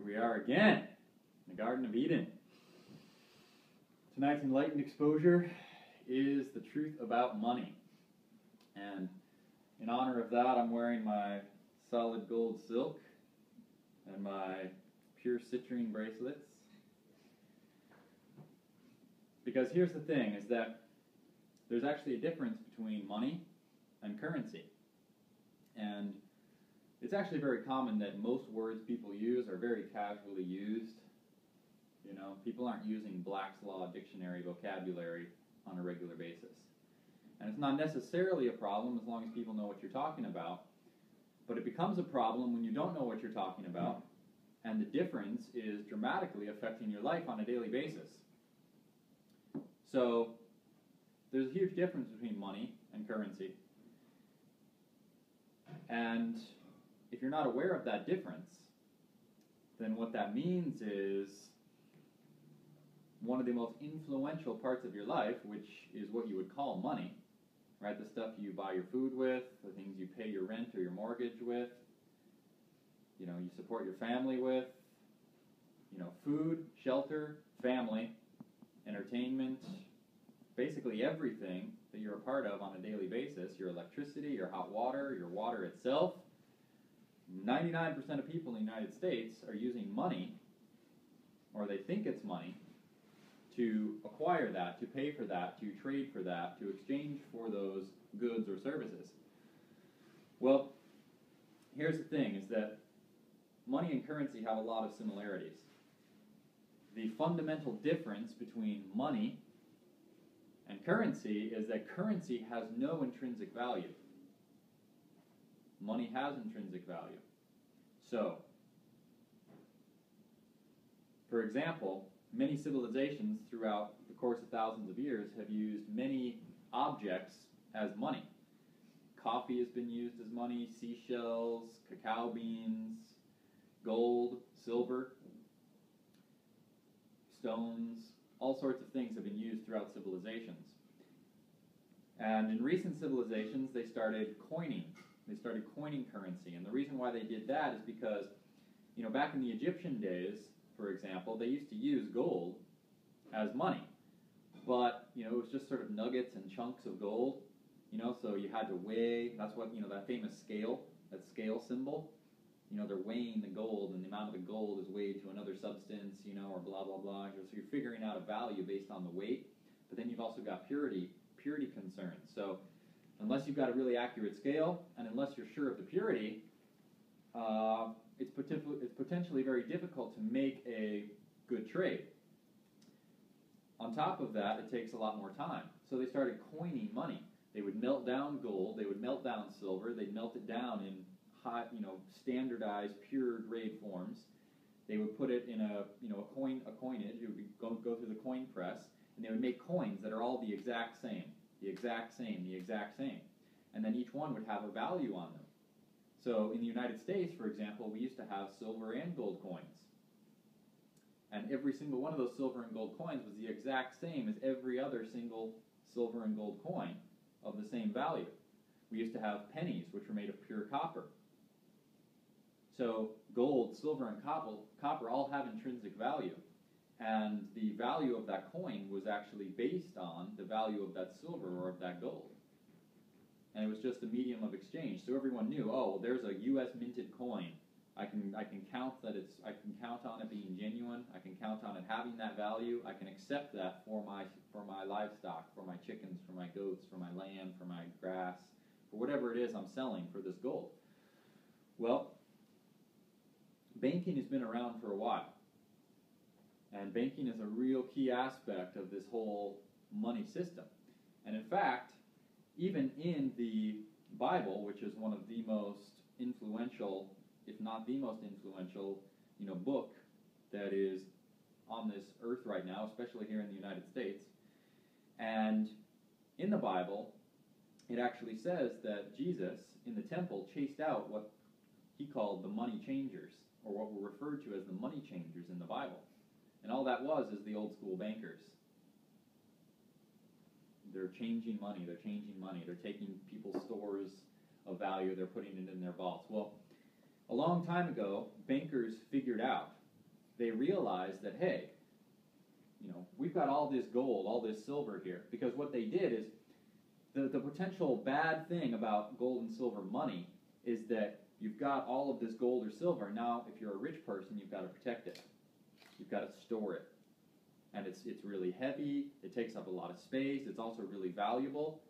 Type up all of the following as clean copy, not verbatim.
we are again in the Garden of Eden. Tonight's Enlightened Exposure is the truth about money. And in honor of that, I'm wearing my solid gold silk and my pure citrine bracelets. Because here's the thing, is that there's actually a difference between money and currency. And it's actually very common that most words people use are very casually used. You know, people aren't using Black's Law dictionary vocabulary on a regular basis. And it's not necessarily a problem as long as people know what you're talking about. But it becomes a problem when you don't know what you're talking about, and the difference is dramatically affecting your life on a daily basis. So, there's a huge difference between money and currency. And if you're not aware of that difference, then what that means is one of the most influential parts of your life, which is what you would call money, right? The stuff you buy your food with, the things you pay your rent or your mortgage with, you know, you support your family with, you know, food, shelter, family, entertainment, basically everything that you're a part of on a daily basis, your electricity, your hot water, your water itself. 99% of people in the United States are using money, or they think it's money, to acquire that, to pay for that, to trade for that, to exchange for those goods or services. Well, here's the thing, is that money and currency have a lot of similarities. The fundamental difference between money and currency is that currency has no intrinsic value. Money has intrinsic value. So, for example, many civilizations throughout the course of thousands of years have used many objects as money. Coffee has been used as money, seashells, cacao beans, gold, silver, stones, all sorts of things have been used throughout civilizations. And in recent civilizations, they started coining. They started coining currency. And the reason why they did that is because, you know, back in the Egyptian days, for example, they used to use gold as money. But, you know, it was just sort of nuggets and chunks of gold, you know, so you had to weigh. That's what, you know, that famous scale, that scale symbol. You know, they're weighing the gold, and the amount of the gold is weighed to another substance, you know, or blah, blah, blah. So you're figuring out a value based on the weight. But then you've also got purity concerns. So unless you've got a really accurate scale, and unless you're sure of the purity, it's potentially very difficult to make a good trade. On top of that, it takes a lot more time. So they started coining money. They would melt down gold, they would melt down silver, they'd melt it down in high, you know, standardized, pure grade forms. They would put it in a coinage. It would go through the coin press, and they would make coins that are all the exact same. And then each one would have a value on them. So in the United States, for example, we used to have silver and gold coins. And every single one of those silver and gold coins was the exact same as every other single silver and gold coin of the same value. We used to have pennies, which were made of pure copper. So gold, silver, and copper all have intrinsic value. And the value of that coin was actually based on the value of that silver or of that gold. And it was just a medium of exchange. So everyone knew, oh, well, there's a U.S. minted coin. I can count on it being genuine. I can count on it having that value. I can accept that for my livestock, for my chickens, for my goats, for my land, for my grass, for whatever it is I'm selling for this gold. Well, banking has been around for a while. And banking is a real key aspect of this whole money system. And in fact, even in the Bible, which is one of the most influential, if not the most influential, you know, book that is on this earth right now, especially here in the United States, and in the Bible, it actually says that Jesus, in the temple, chased out what he called the money changers, or what were referred to as the money changers in the Bible. And all that was is the old school bankers. They're changing money, they're taking people's stores of value, they're putting it in their vaults. Well, a long time ago, bankers figured out they realized that, hey, we've got all this gold, all this silver here. Because what they did is, the potential bad thing about gold and silver money is that you've got all of this gold or silver. Now, if you're a rich person, you've got to protect it. You've got to store it. And it's really heavy. It takes up a lot of space. It's also really valuable.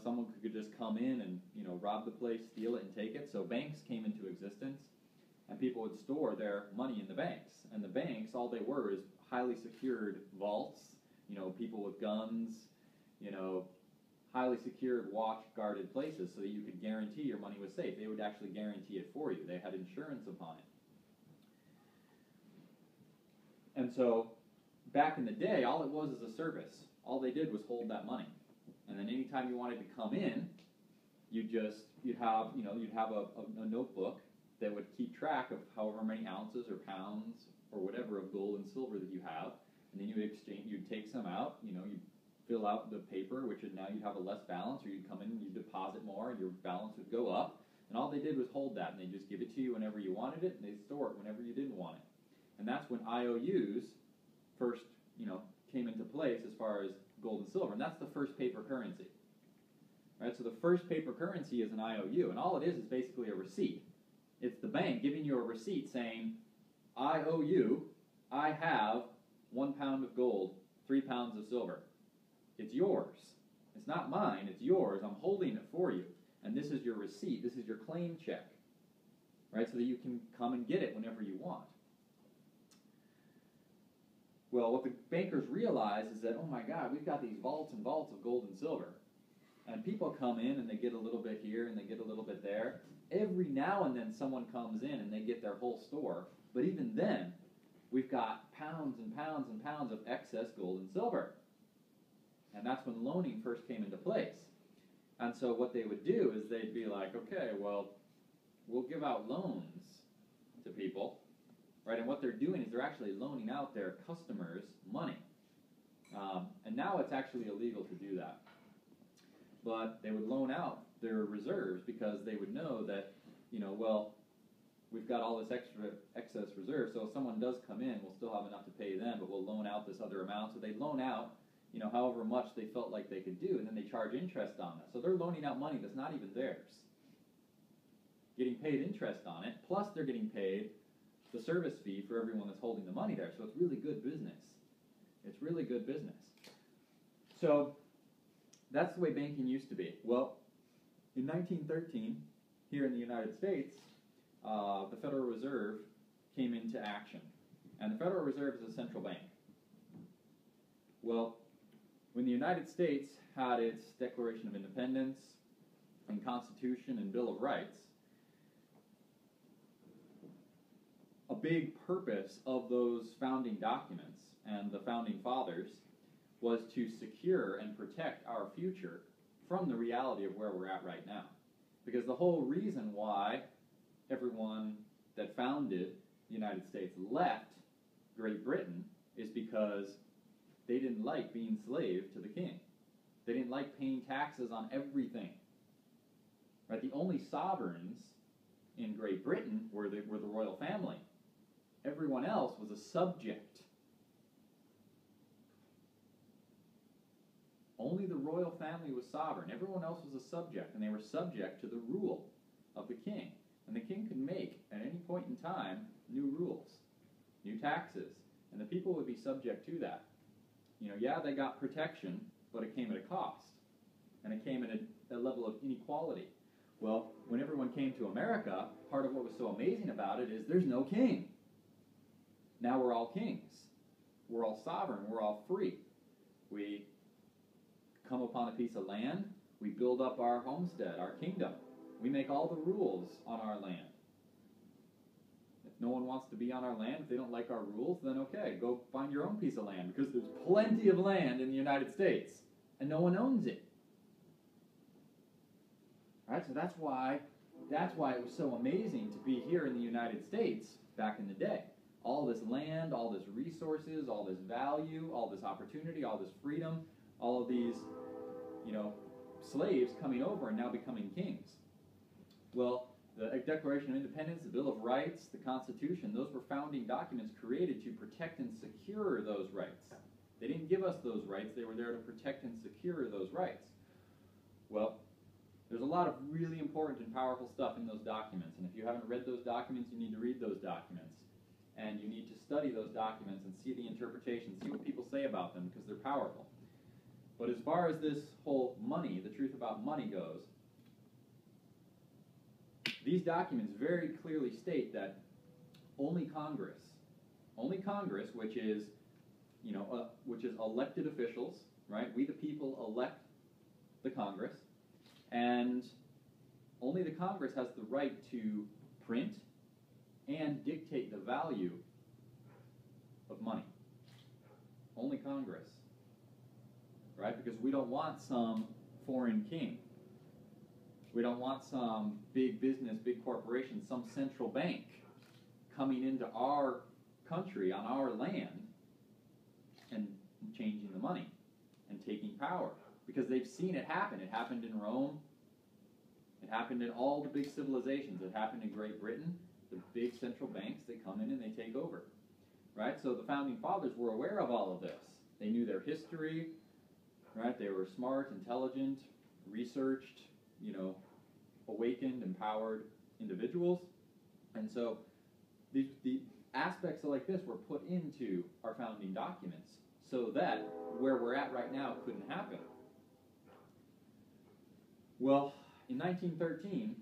Someone could just come in and, rob the place, steal it, and take it. So banks came into existence, and people would store their money in the banks. And the banks, all they were is highly secured vaults, people with guns, highly secured, watch-guarded places so that you could guarantee your money was safe. They would actually guarantee it for you. They had insurance upon it. And so back in the day, all it was is a service. All they did was hold that money. And then anytime you wanted to come in, you'd have a notebook that would keep track of however many ounces or pounds or whatever of gold and silver that you have. And then you'd take some out, you'd fill out the paper, which now you'd have a less balance, or you'd come in and you'd deposit more and your balance would go up. And all they did was hold that, and they'd just give it to you whenever you wanted it, and they'd store it whenever you didn't want it. And that's when IOUs first, came into place as far as gold and silver, and that's the first paper currency. Right? So the first paper currency is an IOU, and all it is basically a receipt. It's the bank giving you a receipt saying, I owe you, I have 1 pound of gold, 3 pounds of silver. It's yours. It's not mine, it's yours. I'm holding it for you. And this is your receipt, this is your claim check. Right? So that you can come and get it whenever you want. Well, what the bankers realize is that, oh my God, we've got these vaults and vaults of gold and silver. And people come in and they get a little bit here and they get a little bit there. Every now and then someone comes in and they get their whole store. But even then, we've got pounds and pounds and pounds of excess gold and silver. And that's when loaning first came into place. And so what they would do is they'd be like, okay, well, we'll give out loans to people. Right, and what they're doing is they're actually loaning out their customers money. And now it's actually illegal to do that. But they would loan out their reserves because they would know that, we've got all this excess reserve, so if someone does come in, we'll still have enough to pay them, but we'll loan out this other amount. So they loan out, however much they felt like they could do, and then they charge interest on that. So they're loaning out money that's not even theirs. Getting paid interest on it, plus they're getting paid the service fee for everyone that's holding the money there. So it's really good business. It's really good business. So that's the way banking used to be. Well, in 1913, here in the United States, the Federal Reserve came into action. And the Federal Reserve is a central bank. Well, when the United States had its Declaration of Independence and Constitution and Bill of Rights, a big purpose of those founding documents and the founding fathers was to secure and protect our future from the reality of where we're at right now. Because the whole reason why everyone that founded the United States left Great Britain is because they didn't like being slave to the king. They didn't like paying taxes on everything. Right? The only sovereigns in Great Britain were the royal family. Everyone else was a subject. Only the royal family was sovereign. Everyone else was a subject, and they were subject to the rule of the king. And the king could make, at any point in time, new rules, new taxes, and the people would be subject to that. They got protection, but it came at a cost, and it came at a level of inequality. Well, when everyone came to America, part of what was so amazing about it is there's no king. Now we're all kings. We're all sovereign. We're all free. We come upon a piece of land. We build up our homestead, our kingdom. We make all the rules on our land. If no one wants to be on our land, if they don't like our rules, then okay, go find your own piece of land, because there's plenty of land in the United States, and no one owns it. All right, so that's why it was so amazing to be here in the United States back in the day. All this land, all this resources, all this value, all this opportunity, all this freedom, all of these, slaves coming over and now becoming kings. Well, The Declaration of Independence, the Bill of Rights, the Constitution, those were founding documents created to protect and secure those rights. They didn't give us those rights, they were there to protect and secure those rights. Well, there's a lot of really important and powerful stuff in those documents, and if you haven't read those documents, you need to read those documents. And you need to study those documents and see the interpretations, see what people say about them, because they're powerful. But as far as this whole money, the truth about money goes, these documents very clearly state that only Congress, which is, which is elected officials, right? We the people elect the Congress, and only the Congress has the right to print and dictate the value of money. Only Congress, right? Because we don't want some foreign king. We don't want some big business, big corporation, some central bank coming into our country, on our land, and changing the money and taking power. Because they've seen it happen. It happened in Rome. It happened in all the big civilizations. It happened in Great Britain. The big central banks, they come in and they take over. Right? So the Founding Fathers were aware of all of this. They knew their history. Right? They were smart, intelligent, researched, awakened, empowered individuals. And so the aspects like this were put into our founding documents so that where we're at right now couldn't happen. Well, in 1913,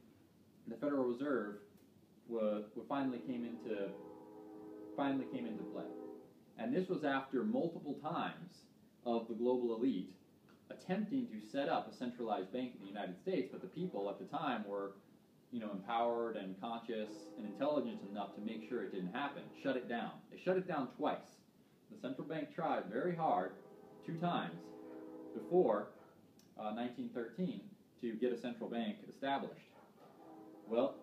the Federal Reserve finally came into play. And this was after multiple times of the global elite attempting to set up a centralized bank in the United States, but the people at the time were, empowered and conscious and intelligent enough to make sure it didn't happen. Shut it down. They shut it down twice. The central bank tried very hard, 2 times, before 1913 to get a central bank established. Well,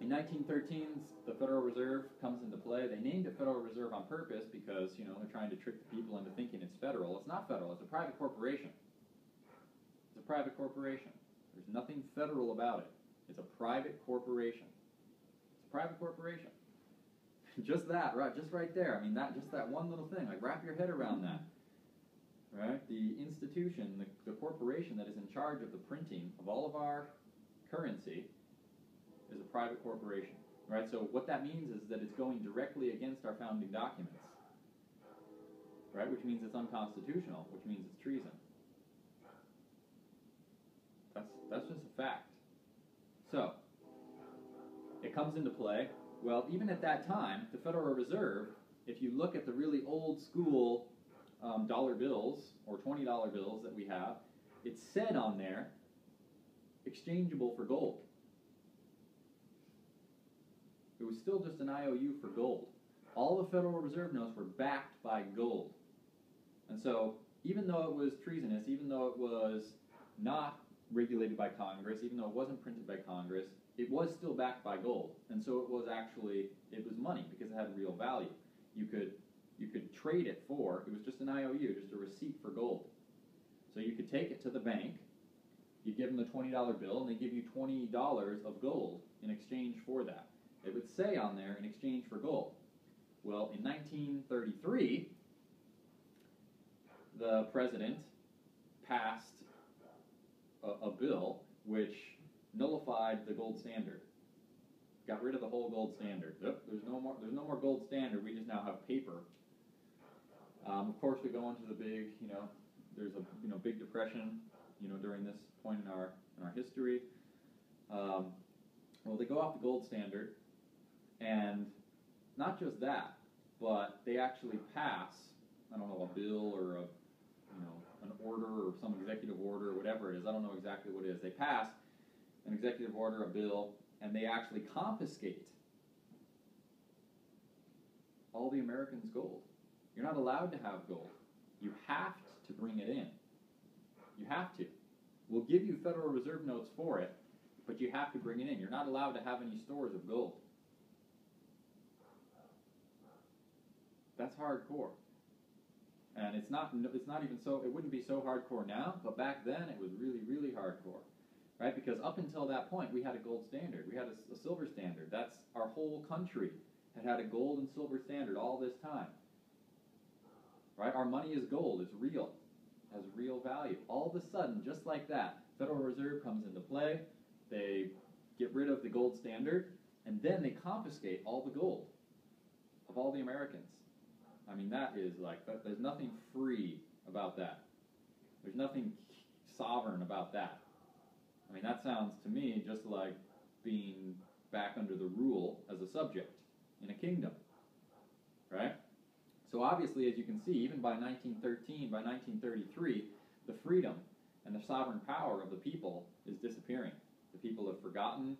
in 1913, the Federal Reserve comes into play. They named it Federal Reserve on purpose because, they're trying to trick the people into thinking it's federal. It's not federal. It's a private corporation. It's a private corporation. There's nothing federal about it. It's a private corporation. It's a private corporation. Just that, right? Just right there. I mean, just that one little thing. Like, wrap your head around that. Right? The institution, the corporation that is in charge of the printing of all of our currency is a private corporation. Right? So what that means is that it's going directly against our founding documents. Right? Which means it's unconstitutional, which means it's treason. That's just a fact. So, it comes into play. Well, even at that time, the Federal Reserve, if you look at the really old school dollar bills or $20 bills that we have, it said on there, exchangeable for gold. It was still just an IOU for gold. All the Federal Reserve notes were backed by gold. And so, even though it was treasonous, even though it was not regulated by Congress, even though it wasn't printed by Congress, it was still backed by gold. And so it was money because it had real value. You could trade it for, it was just an IOU, just a receipt for gold. So you could take it to the bank, you give them the $20 bill, and they give you $20 of gold in exchange for that. It would say on there, in exchange for gold. Well, in 1933, the president passed a bill which nullified the gold standard. Got rid of the whole gold standard. There's no more gold standard. We just now have paper. Of course, we go into the big, there's a big depression, during this point in our history. Well, they go off the gold standard, and not just that, but they actually pass, I don't know, a bill or an order or some executive order or whatever it is. I don't know exactly what it is. They pass an executive order, a bill, and they actually confiscate all the Americans' gold. You're not allowed to have gold. You have to bring it in. You have to. We'll give you Federal Reserve notes for it, but you have to bring it in. You're not allowed to have any stores of gold. That's hardcore. And it wouldn't be so hardcore now, but back then it was really, really hardcore. right? Because up until that point, we had a gold standard. We had a silver standard. That's our whole country had a gold and silver standard all this time, right? Our money is gold. It's real. It has real value. All of a sudden, just like that, Federal Reserve comes into play. They get rid of the gold standard, and then they confiscate all the gold of all the Americans. I mean, that is like, there's nothing free about that. There's nothing sovereign about that. I mean, that sounds to me just like being back under the rule as a subject in a kingdom, right? So obviously, as you can see, even by 1913, by 1933, the freedom and the sovereign power of the people is disappearing. The people have forgotten.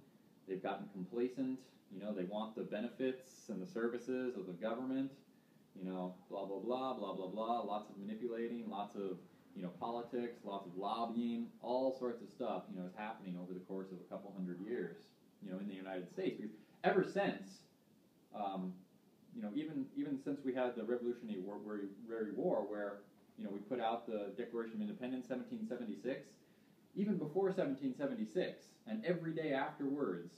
They've gotten complacent. They want the benefits and the services of the government. Blah, blah, blah, blah, blah, blah. Lots of manipulating, lots of, politics, lots of lobbying, all sorts of stuff, is happening over the course of a couple hundred years, in the United States. Because ever since, even since we had the Revolutionary War, where, we put out the Declaration of Independence, 1776, even before 1776, and every day afterwards,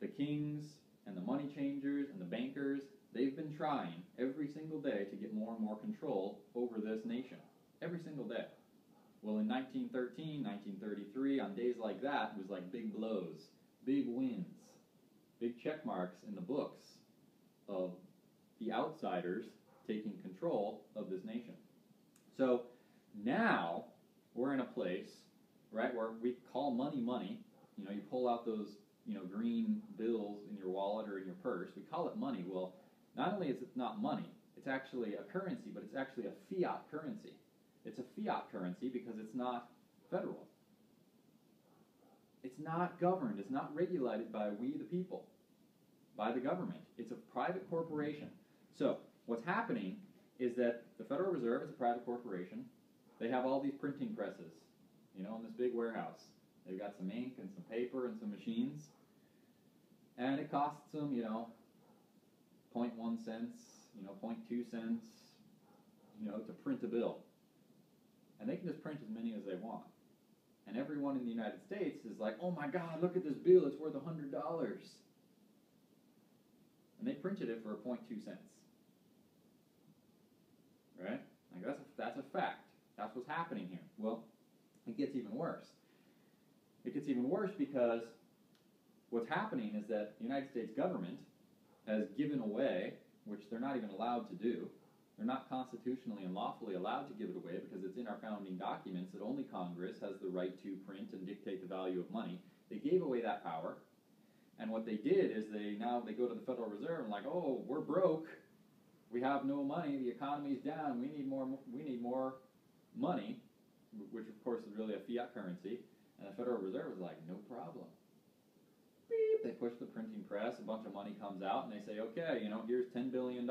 the kings and the money changers and the bankers, they've been trying every single day to get more and more control over this nation. Every single day. Well, in 1913, 1933, on days like that, it was like big blows, big wins, big check marks in the books of the outsiders taking control of this nation. So now we're in a place, right, where we call money money. You pull out those, green bills in your wallet or in your purse. We call it money. Well, not only is it not money, it's actually a currency, but it's actually a fiat currency. It's a fiat currency because it's not federal. It's not governed. It's not regulated by we the people, by the government. It's a private corporation. So what's happening is that the Federal Reserve is a private corporation. They have all these printing presses, in this big warehouse. They've got some ink and some paper and some machines. And it costs them, 0.1 cents, 0.2 cents, to print a bill. And they can just print as many as they want. And everyone in the United States is like, oh my God, look at this bill, it's worth $100. And they printed it for 0.2 cents. Right? Like that's a fact. That's what's happening here. Well, it gets even worse. It gets even worse because what's happening is that the United States government has given away, which they're not even allowed to do. They're not constitutionally and lawfully allowed to give it away because it's in our founding documents that only Congress has the right to print and dictate the value of money. They gave away that power. And what they did is they go to the Federal Reserve and like, oh, we're broke. We have no money. The economy's down. We need more money, which of course is really a fiat currency. And the Federal Reserve was like, no problem. Beep. They push the printing press. A bunch of money comes out, and they say, okay, here's $10 billion.